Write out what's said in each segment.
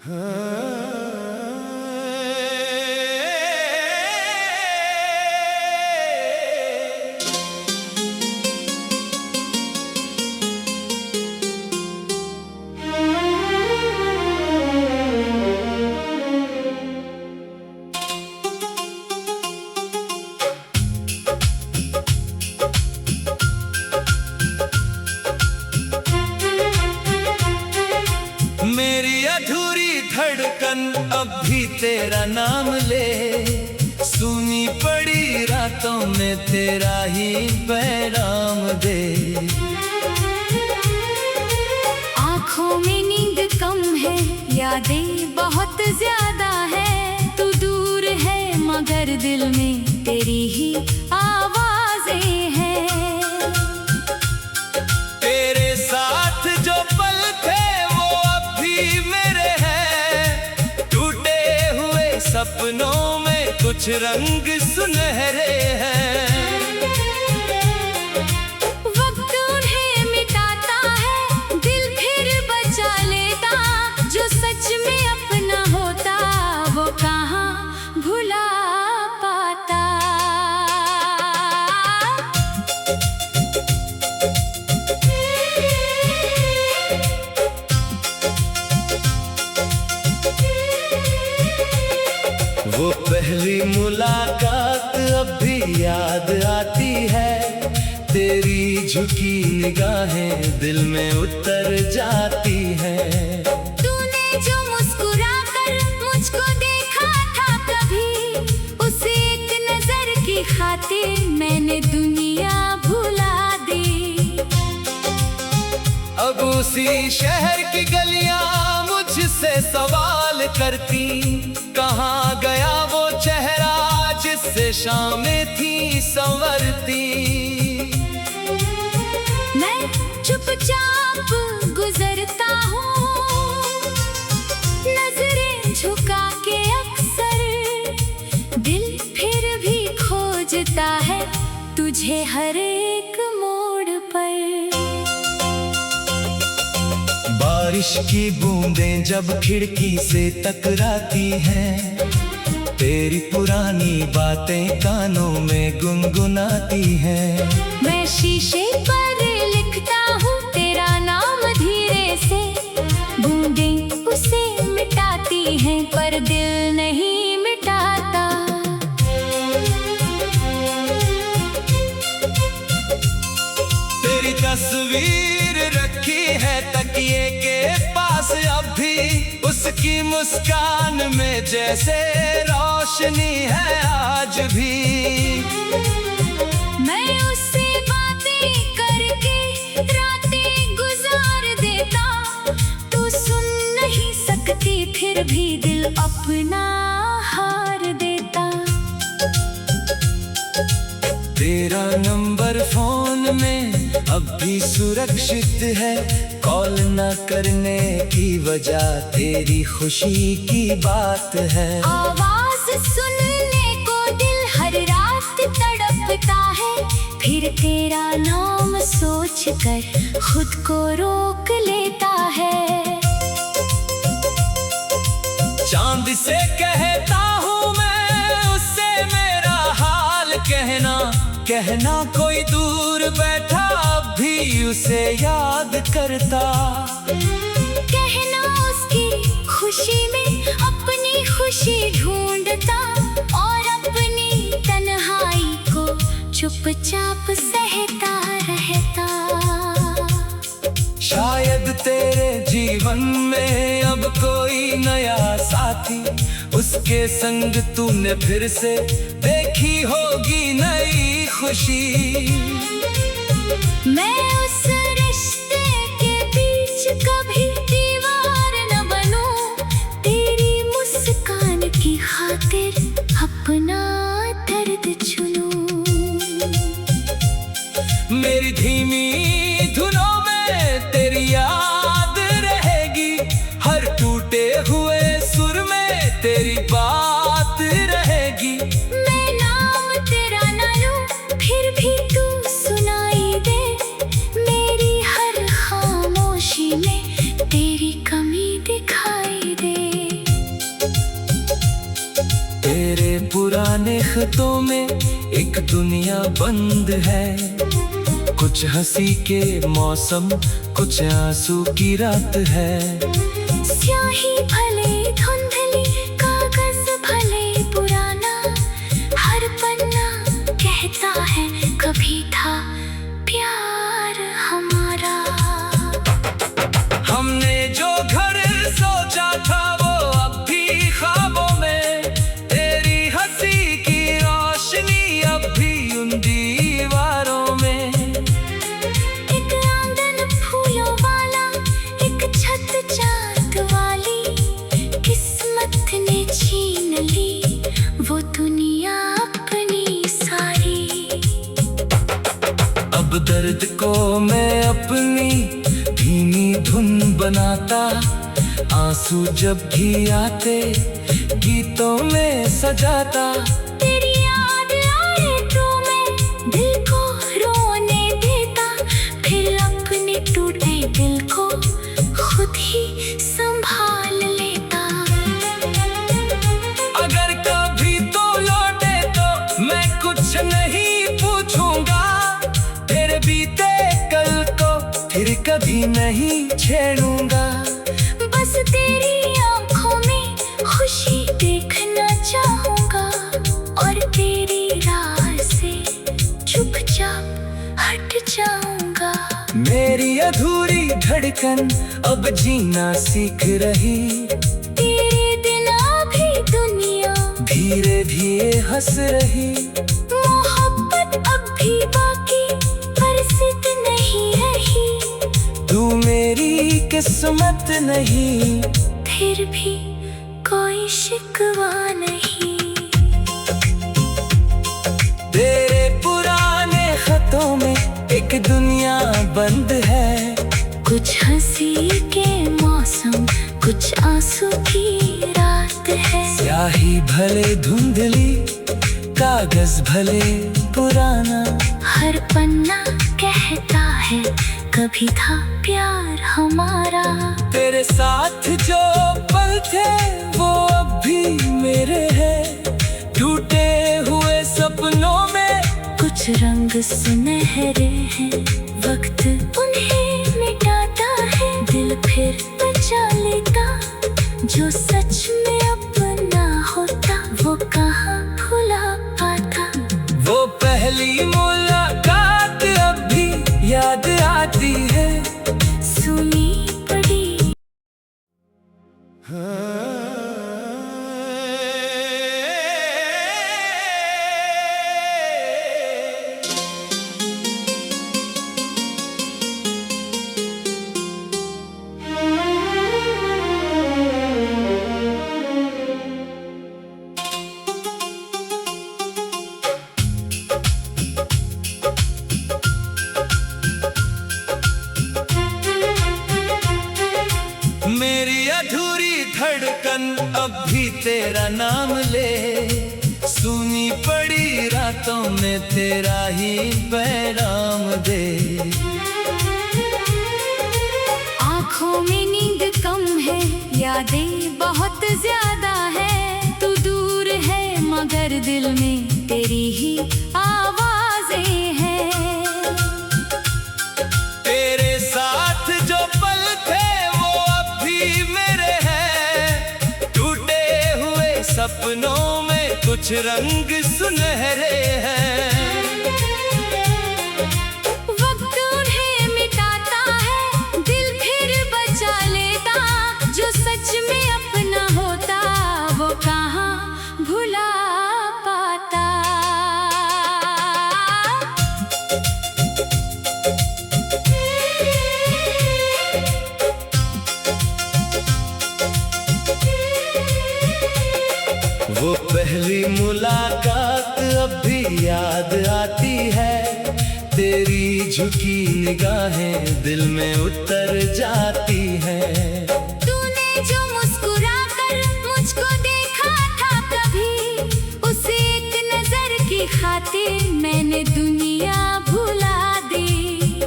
मेरी अधूरी धड़कन अब भी तेरा नाम ले, सुनी पड़ी रातों में तेरा ही पैगाम दे। आँखों में नींद कम है, यादें बहुत ज्यादा है। तू दूर है मगर दिल में तेरी ही आवाजें हैं। तेरे साथ जो पल थे वो अब भी मेरे हैं, टूटे हुए सपनों में कुछ रंग सुनहरे हैं। वक्त उन्हें मिटाता है, दिल फिर बचा लेता। जो सच में अपना होता वो कहाँ भुला पाता। वो पहली मुलाकात अब भी याद आती है, तेरी झुकी निगाहें दिल में उतर जाती हैं। तूने जो मुस्कुरा कर मुझको देखा था कभी, उस एक नजर की खातिर मैंने दुनिया भुला दी। अब उसी शहर की गलियां मुझसे सवाल करती, कहाँ गया वो चेहरा जिससे शामें थी संवरती। मैं चुपचाप गुजरता हूँ, नजरें झुका के अक्सर। दिल फिर भी खोजता है तुझे हर एक मोड़ पर। बारिश की बूंदें जब खिड़की से टकराती हैं, तेरी पुरानी बातें कानों में गुनगुनाती हैं। मैं शीशे पर लिखता हूँ तेरा नाम धीरे से, बूंदें उसे मिटाती हैं पर दिल नहीं मिटाता। तेरी तस्वीर रखी है तकिए के पास अब भी, उसकी मुस्कान में जैसे रोशनी है आज भी। मैं उससे बातें करके रातें गुजार देता। तू सुन नहीं सकती फिर भी दिल अपना हार देता। तेरा नंबर फोन में अब भी सुरक्षित है, कॉल न करने की वजह तेरी खुशी की बात है। आवाज सुनने को दिल हर रात तड़पता है, फिर तेरा नाम सोचकर खुद को रोक लेता है। चांद से कहता हूँ मैं, उससे मेरा हाल कहना कोई दूर बैठा अब भी उसे याद करता। कहना उसकी खुशी में अपनी खुशी ढूंढता, और अपनी तन्हाई को चुपचाप सहता रहता। शायद तेरे जीवन में अब कोई नया साथी, उसके संग तूने फिर से देखी होगी नई खुशी। मैं उस रिश्ते के बीच कभी दीवार न बनूं, तेरी मुस्कान की खातिर अपना दर्द चुनूं। मेरी धीमी धुनों में तेरी याद रहेगी, हर टूटे हुए सुर में तेरी बात रहेगी। मैं नाम तेरा न लूं फिर भी तू सुनाई दे, मेरी हर खामोशी में पुराने खतों में एक दुनिया बंद है। कुछ हंसी के मौसम, कुछ आंसू की रात है। स्याही भले धुंधली, कागज भले पुराना, हर पन्ना कहता है कभी था प्यार हमारा। हमने जो घर सोचा था वो अब भी ख्वाबों में, तेरी हंसी की रोशनी अब भी उन दीवारों में। एक आंगन फूलों वाला, एक छत चांद वाली, किस्मत ने छीन ली वो दुनिया अपनी सारी। अब दर्द को मैं अपनी धीमी धुन बनाता, आंसू जब भी आते गीतों में सजाता। तेरी याद आए तो मैं दिल को रोने देता, फिर अपने टूटे दिल को खुद ही संभाल लेता। अगर कभी तो लौटे तो मैं कुछ नहीं पूछूंगा, तेरे बीते कल को फिर कभी नहीं छेड़ूंगा। बस तेरी आंखों में खुशी देखना चाहूंगा, और तेरी राह से चुपचाप हट जाऊंगा। मेरी अधूरी धड़कन अब जीना सीख रही, तेरे बिना भी दुनिया धीरे धीरे हंस रही। मोहब्बत अब भी बाकी पर सिद्ध नहीं रही, तू मेरी किस्मत नहीं, फिर भी कोई शिकवा नहीं। तेरे पुराने खतों में एक दुनिया बंद है। कुछ हंसी के मौसम, कुछ आंसू की रात है। स्याही भले धुंधली, कागज भले पुराना, हर पन्ना कहता है कभी था प्यार हमारा। तेरे साथ जो पल थे वो अब भी मेरे हैं। टूटे हुए सपनों में कुछ रंग सुनहरे हैं, वक्त उन्हें मिटाता है, दिल फिर बचा लेता। जो सच में अपना होता वो कहाँ भुला पाता। वो पहली मुलाकात अब भी याद आती है। सुनी पड़ी मेरी अधूरी धड़कन अब भी तेरा नाम ले, सुनी पड़ी रातों में तेरा ही पैगाम दे। आँखों में नींद कम है, यादें बहुत ज्यादा है। तू दूर है मगर दिल में तेरी ही आवाजें हैं। तेरे साथ जो पल थे वो अब भी मेरे हैं। टूटे हुए सपनों में कुछ रंग सुनहरे हैं। वक्त उन्हें मिटाता है, दिल फिर बचा लेता। जो सच में अपना होता वो कहाँ भुला पाता। वो पहली मुलाकात अब भी याद आती है। तेरी झुकी निगाहें दिल में उतर जाती हैं। तूने जो मुस्कुरा कर मुझको देखा था कभी, उस एक नजर की खातिर मैंने दुनिया भुला दी।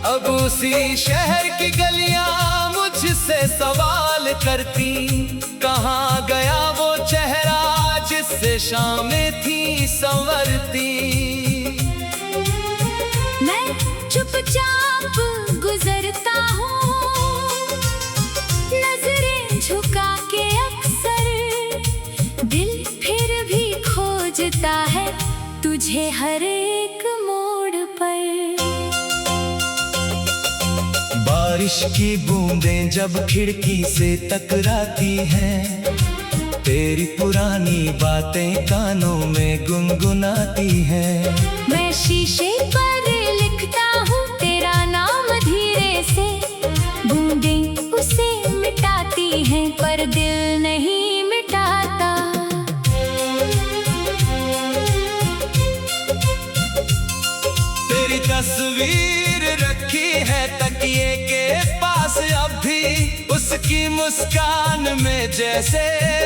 अब उसी शहर की गलियां मुझसे सवाल करती, कहाँ गया वो चेहरा जैसे शामें थी संवरती। मैं चुपचाप गुजरता हूँ, नजरें झुका के अक्सर, दिल फिर भी खोजता है तुझे हर एक मोड़ पर। बारिश की बूंदें जब खिड़की से टकराती हैं, तेरी पुरानी बातें कानों में गुनगुनाती हैं। मैं शीशे पर लिखता हूँ तेरा नाम धीरे से, बूंदें उसे मिटाती हैं पर दिल नहीं मिटाता। तेरी तस्वीर रखी है तकिए के पास, अब भी उसकी मुस्कान में जैसे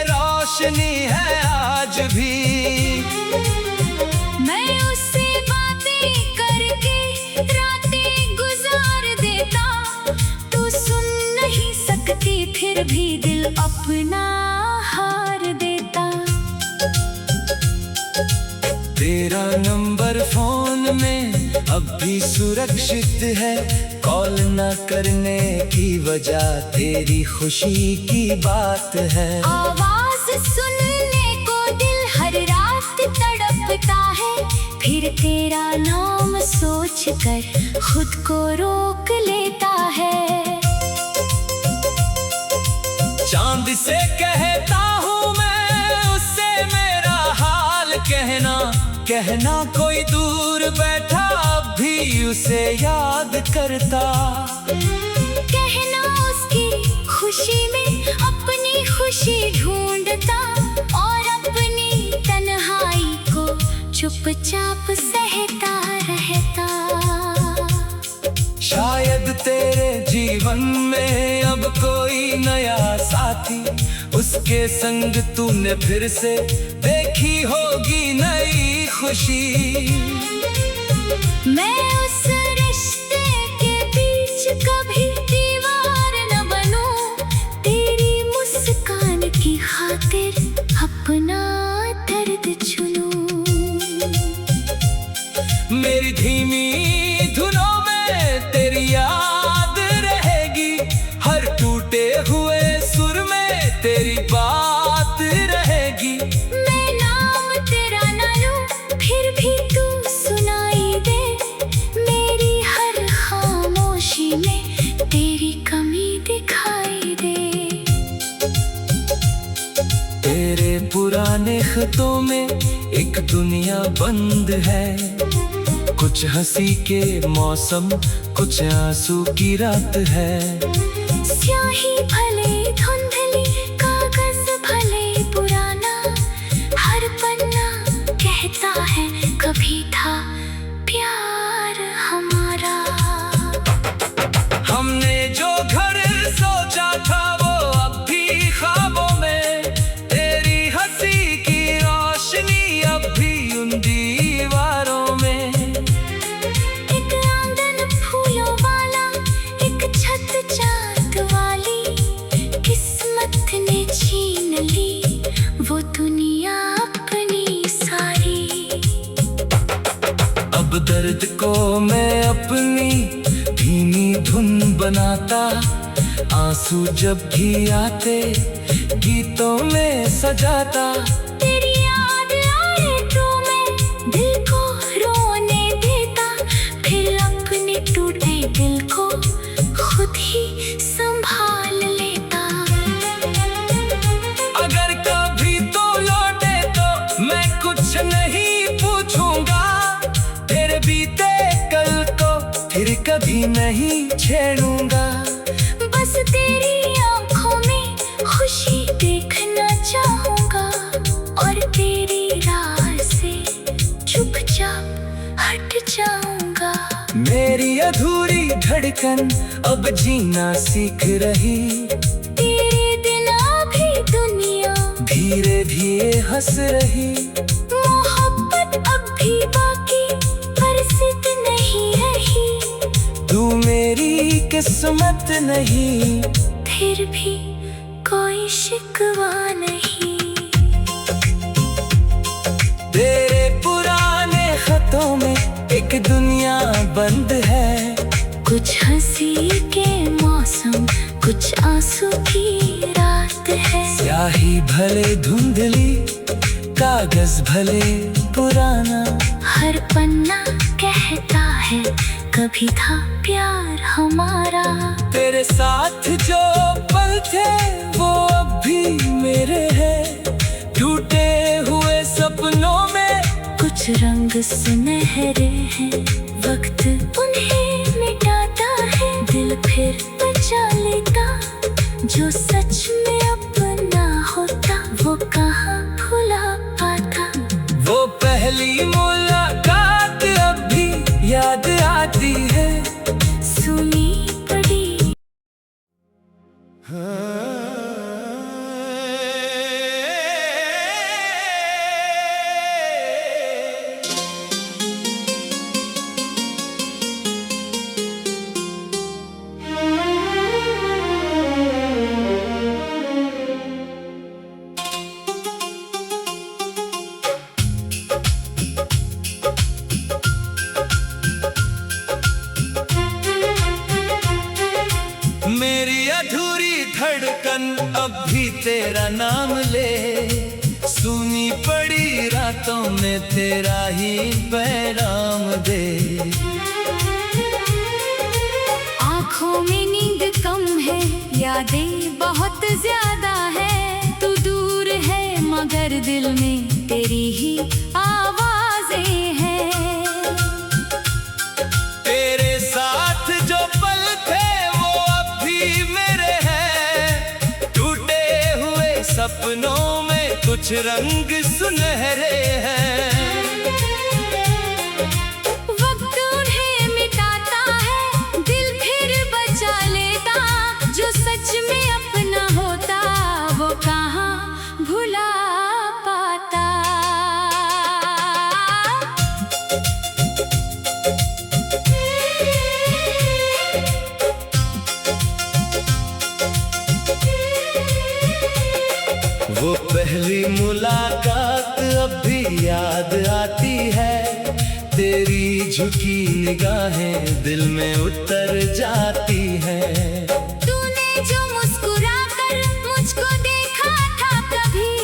रोशनी है आज भी। मैं उससे बातें करके रातें गुजार देता, तू सुन नहीं सकती फिर भी दिल अपना हार देता। तेरा नंबर फोन में अब भी सुरक्षित है, कॉल न करने की वजह तेरी खुशी की बात है। आवाज सुनने को दिल हर रात तड़पता है, फिर तेरा नाम सोचकर खुद को रोक लेता है। चांद से कहता हूँ मैं, उससे मेरा हाल कहना कोई दूर बैठा अब भी उसे याद करता। कहना उसकी खुशी में अपनी खुशी ढूंढता, और अपनी तन्हाई को चुपचाप सहता रहता। शायद तेरे जीवन में अब कोई नया साथी, उसके संग तूने फिर से देखी होगी नई खुशी। मैं उस रिश्ते के बीच कभी दीवार न बनूं, तेरी मुस्कान की खातिर अपना दर्द चुनूं। मेरी धीमी धुनों में तेरी याद रहेगी, हर टूटे हुए सुर में तेरी बात रहेगी। मैं नाम तेरा न लूं फिर भी तू सुनाई दे, मेरी हर खामोशी में तेरी कमी दिखाई दे। तेरे पुराने खतों में एक दुनिया बंद है, कुछ हंसी के मौसम कुछ आंसू की रात है। स्याही भले धुंधली कागज भले पुराना, हर पन्ना कहता है कभी था प्यार हमारा। हमने जो घर सोचा था वो अब भी ख्वाबों में, तेरी हंसी की रोशनी अब भी उन दीवारों में। एक आंगन फूलों वाला, एक छत चाँद वाली, किस्मत ने छीन ली वो दुनिया अपनी सारी। अब दर्द को मैं अपनी धीमी धुन बनाता, आंसू जब भी आते गीतों में सजाता। तेरी याद आए तो मैं दिल को रोने देता, फिर अपने टूटे दिल को खुद ही संभाल लेता। अगर कभी तो लौटे तो मैं कुछ नहीं पूछूंगा, तेरे बीते कल को फिर कभी नहीं छेड़ूंगा। बस तेरी आंखों में खुशी देखना चाहूंगा, और तेरी राह से चुपचाप हट जाऊंगा। मेरी अधूरी धड़कन अब जीना सीख रही, तेरे बिना भी दुनिया धीरे धीरे हंस रही। मोहब्बत अब भी बाकी पर सिद्ध नहीं रही, तू मेरी किस्मत नहीं, फिर भी कोई शिकवा नहीं। बंद है। कुछ हंसी के मौसम, कुछ आंसू की रात है। स्याही भले धुंधली, कागज भले पुराना, हर पन्ना कहता है कभी था प्यार हमारा। तेरे साथ जो पल थे वो अब भी मेरे हैं। टूटे हुए सपनों में कुछ रंग सुनहरे हैं। वक्त उन्हें मिटाता है, दिल फिर बचा लेता। जो सच में अपना होता वो कहाँ भुला पाता। वो पहली मुलाकात अब भी याद आती है। सुनी पड़ी मेरी अधूरी धड़कन अब भी तेरा नाम ले। सुनी पड़ी रातों में तेरा ही पैगाम दे। आँखों में नींद कम है, यादें बहुत ज्यादा है। तू दूर है मगर दिल में तेरी ही आवाजें हैं। तेरे साथ जो पल थे वो अब भी मेरे हैं। टूटे हुए सपनों में कुछ रंग सुनहरे हैं। वक्त उन्हें मिटाता है, दिल फिर बचा लेता। जो सच में अपना होता वो कहाँ भुला पाता। वो पहली मुलाकात अब भी याद आती है। तेरी झुकी निगाहें दिल में उतर जाती हैं। तूने जो मुस्कुरा कर मुझको देखा था कभी,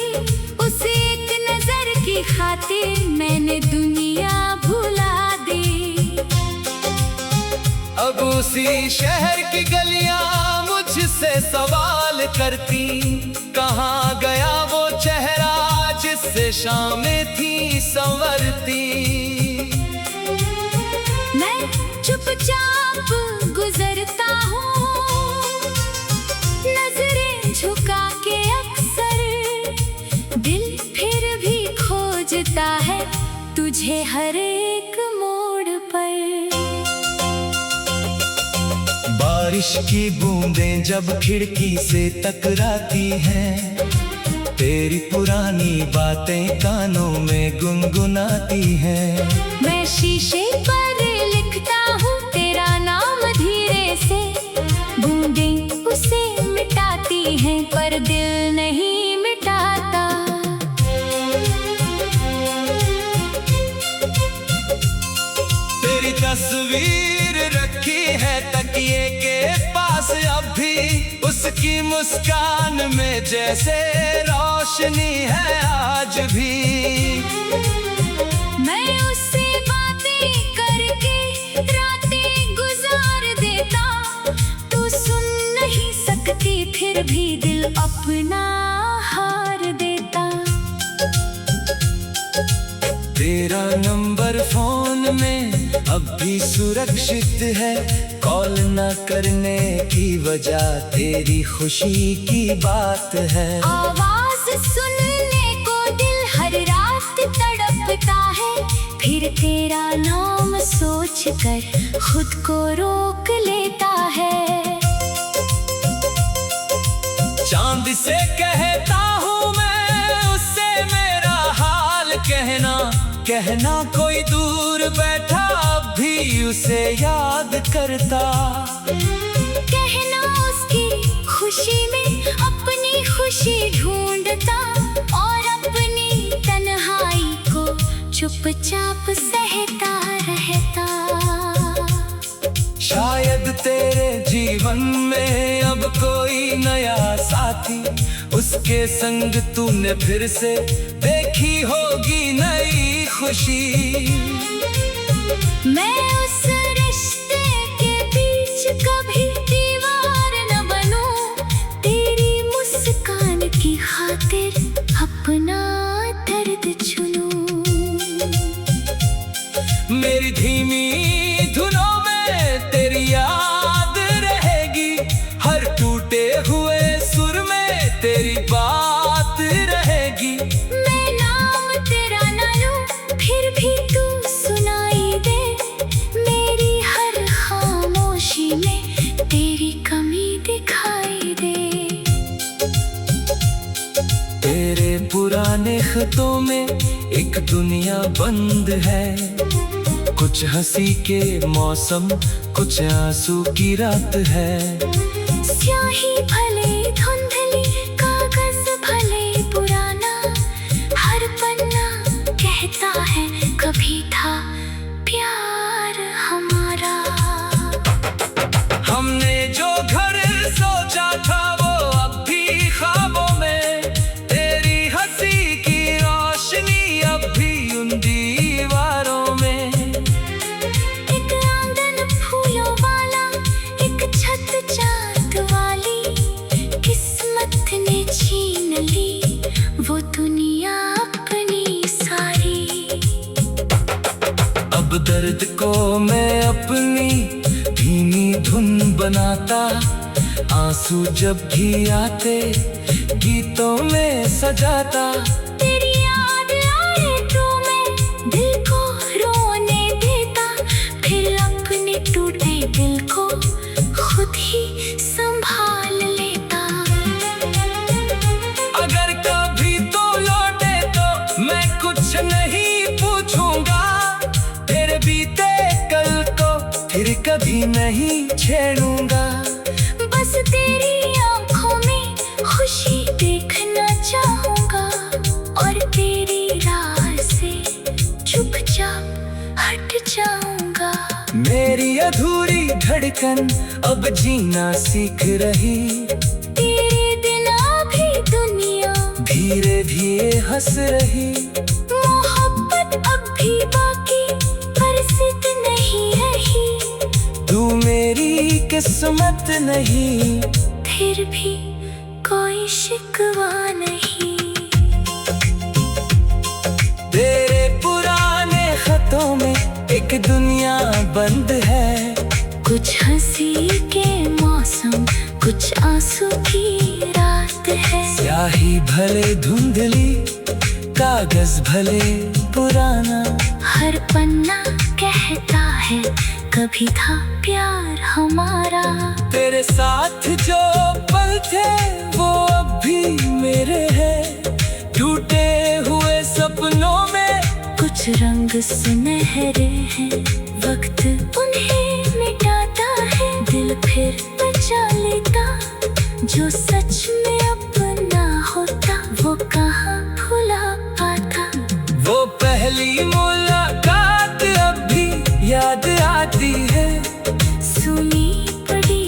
उस एक नजर की खातिर मैंने दुनिया भुला दी। अब उसी शहर की गलियां मुझसे सवाल करती। कहाँ गया वो चेहरा जिससे शामें थी संवरती। मैं चुपचाप गुजरता हूँ, नजरें झुका के अक्सर। दिल फिर भी खोजता है तुझे हर एक मोड़ पर। बारिश की बूंदें जब खिड़की से टकराती हैं। तेरी पुरानी बातें कानों में गुनगुनाती हैं। मैं शीशे पर लिखता हूँ तेरा नाम धीरे से। बूंदें उसे मिटाती हैं पर दिल नहीं मिटाता। तेरी तस्वीर रखी है तकिए के पास अब भी। उसकी मुस्कान में जैसे रोशनी है आज भी। मैं उससे बातें करके रातें गुजार देता। तू सुन नहीं सकती फिर भी दिल अपना हार देता। तेरा नंबर फोन में अब भी सुरक्षित है। कॉल न करने की वजह तेरी खुशी की बात है। आवाज सुनने को दिल हर रात तड़पता है। फिर तेरा नाम सोचकर खुद को रोक लेता है। चांद से कहता हूँ मैं, उससे मेरा हाल कहना कोई दूर बैठा अब भी उसे याद करता। कहना उसकी खुशी में अपनी खुशी ढूंढता। और अपनी तन्हाई को चुपचाप सहता रहता। बचपन में अब कोई नया साथी, उसके संग तूने फिर से देखी होगी नई खुशी। मैं उस रिश्ते के बीच कभी दीवार न बनूं, तेरी मुस्कान की खातिर अपना दर्द चुनूं। मेरी धीमी धुनों में तेरी याद रहेगी, हर टूटे हुए सुर में तेरी बात रहेगी। मैं नाम तेरा ना लूं, फिर भी तू सुनाई दे, मेरी हर खामोशी में तेरी कमी दिखाई दे। तेरे पुराने खतों में एक दुनिया बंद है, कुछ हंसी के मौसम, कुछ आंसू की रात है। स्याही भले धुंधली, कागज भले पुराना, हर पन्ना कहता है कभी था प्यार हमारा। हमने जो घर सोचा था वो अब भी ख्वाबों में, तेरी हंसी की रोशनी अब भी उन दीवारों में। एक आंगन फूलों वाला, एक छत चांद वाली, किस्मत ने छीन ली वो दुनिया अपनी सारी। अब दर्द को मैं अपनी धीमी धुन बनाता, आंसू जब भी आते गीतों में सजाता। तेरी याद आए तो मैं दिल को रोने देता, फिर अपने टूटे दिल को खुद ही संभाल लेता। अगर कभी तो लौटे तो मैं कुछ नहीं पूछूंगा, तेरे बीते कल को फिर कभी नहीं छेड़ूंगा। बस तेरी आंखों में खुशी देखना चाहूंगा, और तेरी राह से चुपचाप हट जाऊंगा। मेरी अधूरी धड़कन अब जीना सीख रही, तेरे बिना भी दुनिया धीरे धीरे हंस रही। मोहब्बत अब भी बाकी पर जिद नहीं रही, तू मेरी किस्मत नहीं, फिर भी कोई शिकवा नहीं। तेरे पुराने खतों में एक दुनिया बंद है, कुछ हंसी के मौसम, कुछ आंसू की रात है। स्याही भले धुंधली, कागज भले पुराना, हर पन्ना कहता है कभी था प्यार हमारा। तेरे साथ जो पल थे वो अब भी मेरे हैं, टूटे हुए सपनों में कुछ रंग सुनहरे हैं, वक्त उन्हें मिटाता है, दिल फिर बचा लेता। जो सच में अपना होता वो कहाँ भुला पाता। वो पहली मुलाकात अब भी याद आती है, सुनी पड़ी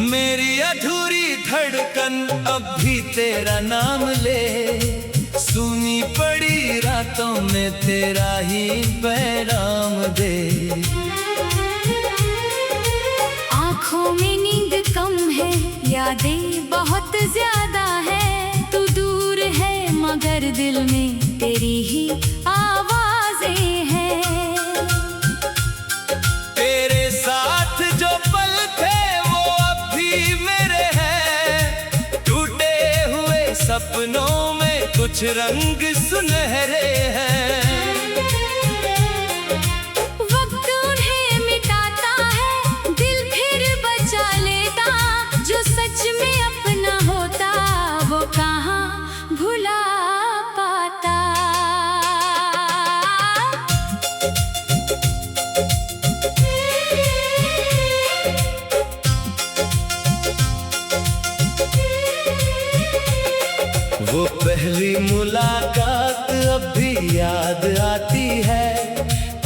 मेरी अधूरी धड़कन अब भी तेरा नाम ले, सुनी पड़ी रातों में तेरा ही पैगाम दे। आँखों में नींद कम है, यादें बहुत ज्यादा है। तू दूर है मगर दिल में तेरी ही आवाजें हैं। तेरे साथ जो पल थे वो अब भी मेरे हैं, टूटे हुए सपनों में कुछ रंग सुनहरे हैं। वक्त उन्हें मिटाता है, दिल फिर बचा लेता। में अपना होता वो कहाँ भुला पाता। वो पहली मुलाकात अब भी याद आती है,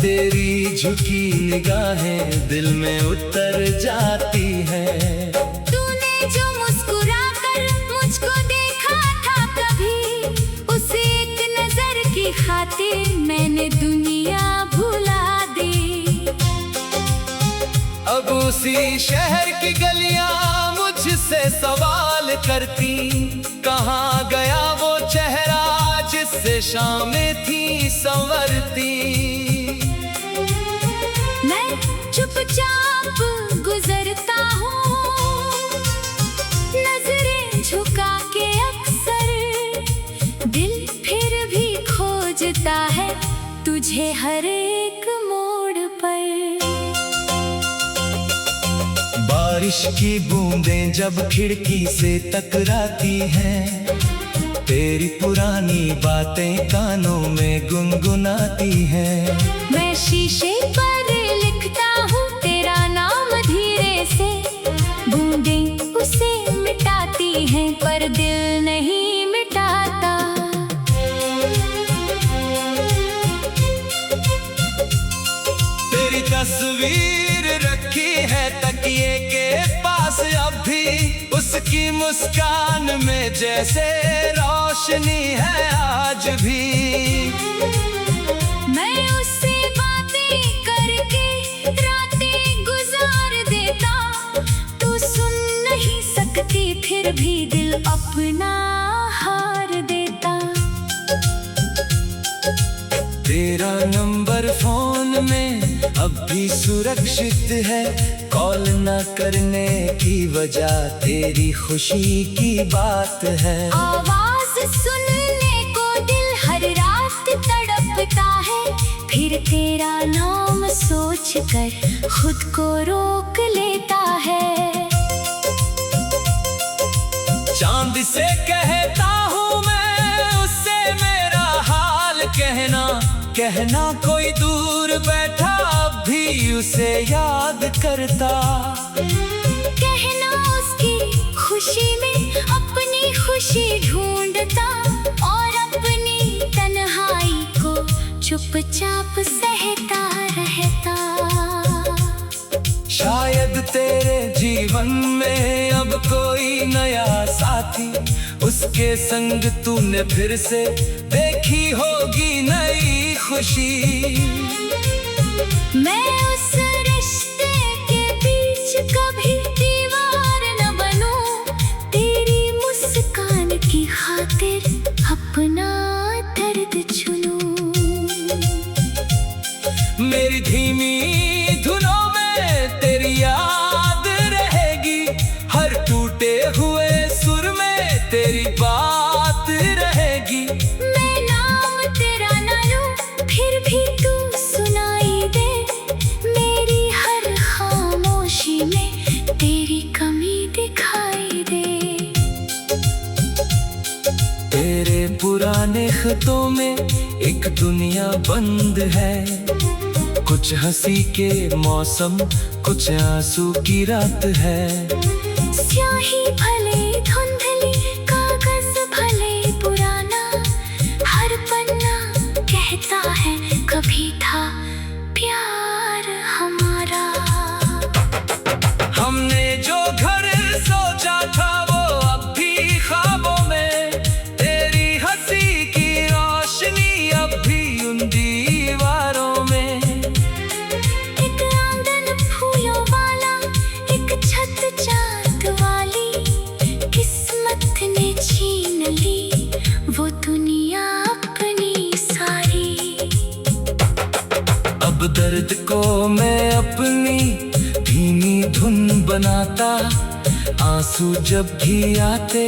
तेरी झुकी निगाहें दिल में उतर जाती हैं। तूने जो मुस्कुरा कर मुझको देखा था कभी, उस एक नजर की खातिर मैंने दुनिया भुला दी। अब उसी शहर की गलियां मुझसे सवाल करती, कहाँ गया वो चेहरा जिससे शामें थी संवरती। मैं चुपचाप गुजरता हूँ, नजरें झुका के अक्सर, दिल फिर भी खोजता है तुझे हर एक मोड़ पर। बारिश की बूंदें जब खिड़की से टकराती हैं, तेरी पुरानी बातें कानों में गुनगुनाती हैं। मैं शीशे पर लिखता हूँ तेरा नाम धीरे से, बूंदें उसे मिटाती हैं पर दिल नहीं मिटाता। तेरी तस्वीर रखी है तकिए के पास अब भी, उसकी मुस्कान में जैसे रोशनी है आज भी। मैं उससे बातें करके रातें गुजार देता, तू सुन नहीं सकती फिर भी दिल अपना हार देता। तेरा नंबर फोन में अब भी सुरक्षित है, कॉल न करने की वजह तेरी खुशी की बात है। आवाज सुनने को दिल हर रात तड़पता है, फिर तेरा नाम सोचकर खुद को रोक लेता है। चांद से कहता हूँ मैं, उससे मेरा हाल कहना कोई दूर बैठा अब भी उसे याद करता। कहना उसकी खुशी में अपनी खुशी ढूंढता, और अपनी तन्हाई को चुपचाप सहता रहता। शायद तेरे जीवन में अब कोई नया साथी, उसके संग तूने फिर से देखी होगी नई खुशी। मैं उस रिश्ते के बीच कभी दीवार न बनूं, तेरी मुस्कान की खातिर अपना दर्द चुनूं। मेरी धीमी धुनों में तेरी याद रहेगी, हर टूटे हुए सुर में तेरी बात रहेगी। मैं नाम तेरा न लूं फिर भी तू सुनाई दे, मेरी हर खामोशी में तेरी कमी दिखाई दे। तेरे पुराने खतों में एक दुनिया बंद है, कुछ हंसी के मौसम कुछ आंसू की रात है। स्याही भले धुंधली कागज भले पुराना, हर पन्ना कहता है कभी था प्यार हमारा। हमने जो घर सोचा था वो अब भी ख्वाबों में, तेरी हंसी की रोशनी अब भी उन दीवारों में। एक आंगन फूलों वाला, एक छत चांद वाली, किस्मत ने छीन ली वो दुनिया अपनी सारी। अब दर्द को मैं अपनी धीमी धुन बनाता, आंसू जब भी आते